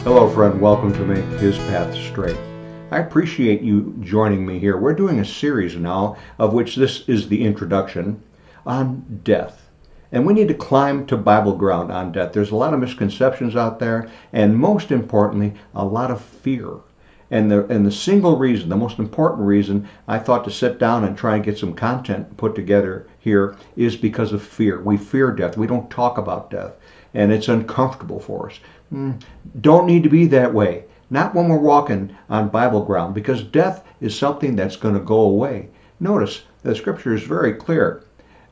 Hello, friend. Welcome to Make His Path Straight. I appreciate you joining me here. We're doing a series now, of which this is the introduction, on death. And we need to climb to Bible ground on death. There's a lot of misconceptions out there, and most importantly, a lot of fear. And the single reason, the most important reason I thought to sit down and try and get some content put together here is because of fear. We fear death. We don't talk about death, and it's uncomfortable for us. Don't need to be that way. Not when we're walking on Bible ground, because death is something that's going to go away. Notice the scripture is very clear.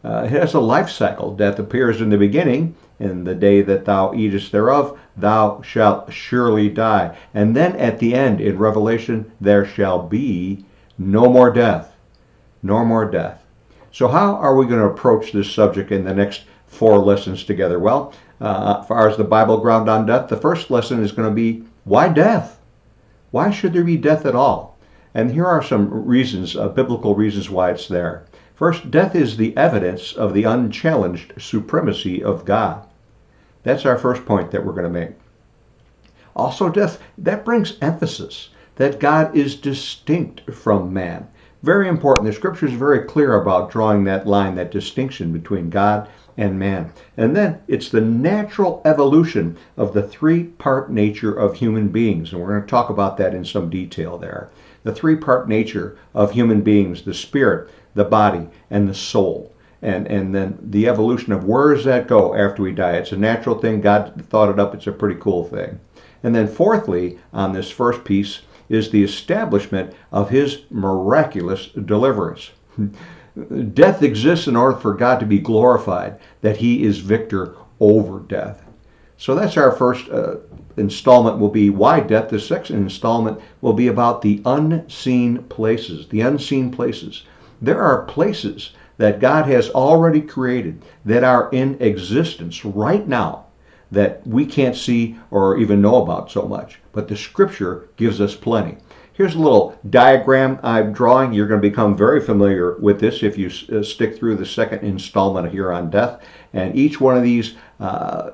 It has a life cycle. Death appears in the beginning. In the day that thou eatest thereof, thou shalt surely die. And then at the end, in Revelation, there shall be no more death. No more death. So how are we going to approach this subject in the next 4 lessons together? Well, as far as the Bible ground on death, the first lesson is going to be, why death? Why should there be death at all? And here are some reasons, biblical reasons why it's there. First, death is the evidence of the unchallenged supremacy of God. That's our first point that we're going to make. Also, death, that brings emphasis that God is distinct from man. Very important. The scripture is very clear about drawing that line, that distinction between God and man. And then it's the natural evolution of the 3-part nature of human beings. And we're going to talk about that in some detail there. The 3-part nature of human beings, the spirit, the body, and the soul. And then the evolution of where does that go after we die? It's a natural thing. God thought it up. It's a pretty cool thing. And then fourthly, on this first piece, is the establishment of his miraculous deliverance. Death exists in order for God to be glorified, that he is victor over death. So that's our first installment will be why death. The second installment will be about the unseen places. The unseen places. There are places that God has already created that are in existence right now that we can't see or even know about so much. But the scripture gives us plenty. Here's a little diagram I'm drawing. You're going to become very familiar with this if you stick through the second installment here on death. And each one of these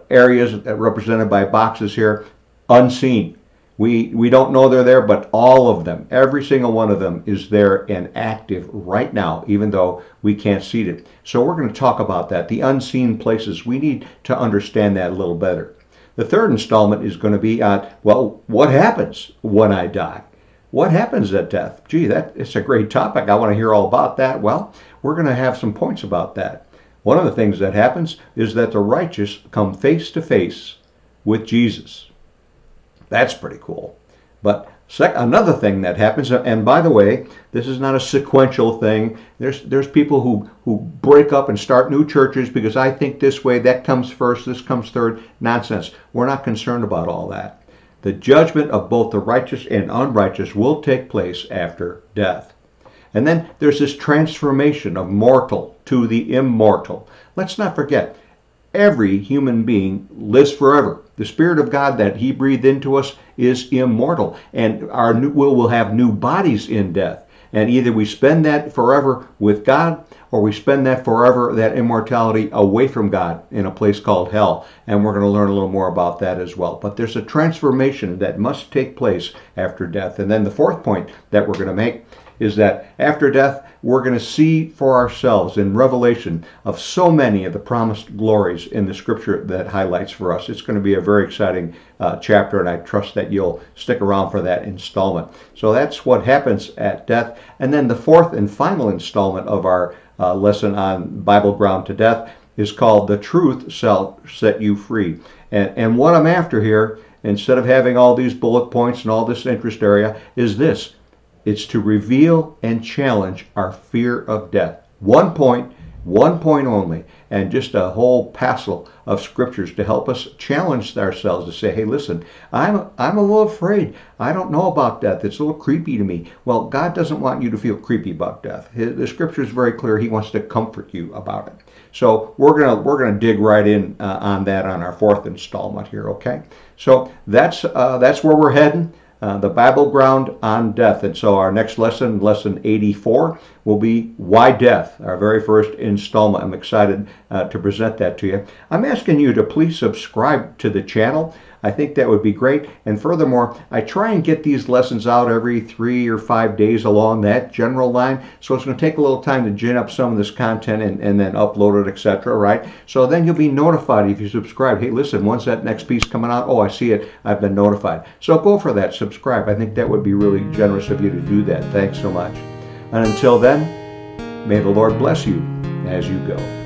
areas represented by boxes here, unseen. We don't know they're there, but all of them, every single one of them is there and active right now, even though we can't see it. So we're going to talk about that, the unseen places. We need to understand that a little better. The third installment is going to be on, well, what happens when I die? What happens at death? Gee, it's a great topic. I want to hear all about that. Well, we're going to have some points about that. One of the things that happens is that the righteous come face to face with Jesus. That's pretty cool. But another thing that happens, and by the way, this is not a sequential thing. There's people who break up and start new churches because I think this way, that comes first, this comes third. Nonsense. We're not concerned about all that. The judgment of both the righteous and unrighteous will take place after death. And then there's this transformation of mortal to the immortal. Let's not forget, every human being lives forever. The Spirit of God that he breathed into us is immortal, and we'll have new bodies in death. And either we spend that forever with God, or we spend that forever, that immortality, away from God in a place called hell. And we're going to learn a little more about that as well. But there's a transformation that must take place after death. And then the fourth point that we're going to make is that after death, we're going to see for ourselves in Revelation of so many of the promised glories in the scripture that highlights for us. It's going to be a very exciting chapter, and I trust that you'll stick around for that installment. So that's what happens at death. And then the fourth and final installment of our lesson on Bible ground to death is called The Truth Shall Set You Free. And what I'm after here, instead of having all these bullet points and all this interest area, is this. It's to reveal and challenge our fear of death. One point only, and just a whole passel of scriptures to help us challenge ourselves to say, hey, listen, I'm a little afraid. I don't know about death. It's a little creepy to me. Well, God doesn't want you to feel creepy about death. The scripture is very clear. He wants to comfort you about it. So we're gonna dig right in on that on our fourth installment here. Okay. So that's where we're heading. The Bible ground on death. And so our next lesson, lesson 84, will be Why Death, our very first installment. I'm excited to present that to you. I'm asking you to please subscribe to the channel. I think that would be great. And furthermore, I try and get these lessons out every 3 or 5 days along that general line. So it's going to take a little time to gin up some of this content and then upload it, etc. Right? So then you'll be notified if you subscribe. Hey, listen, when's that next piece coming out? Oh, I see it. I've been notified. So go for that. Subscribe. I think that would be really generous of you to do that. Thanks so much. And until then, may the Lord bless you as you go.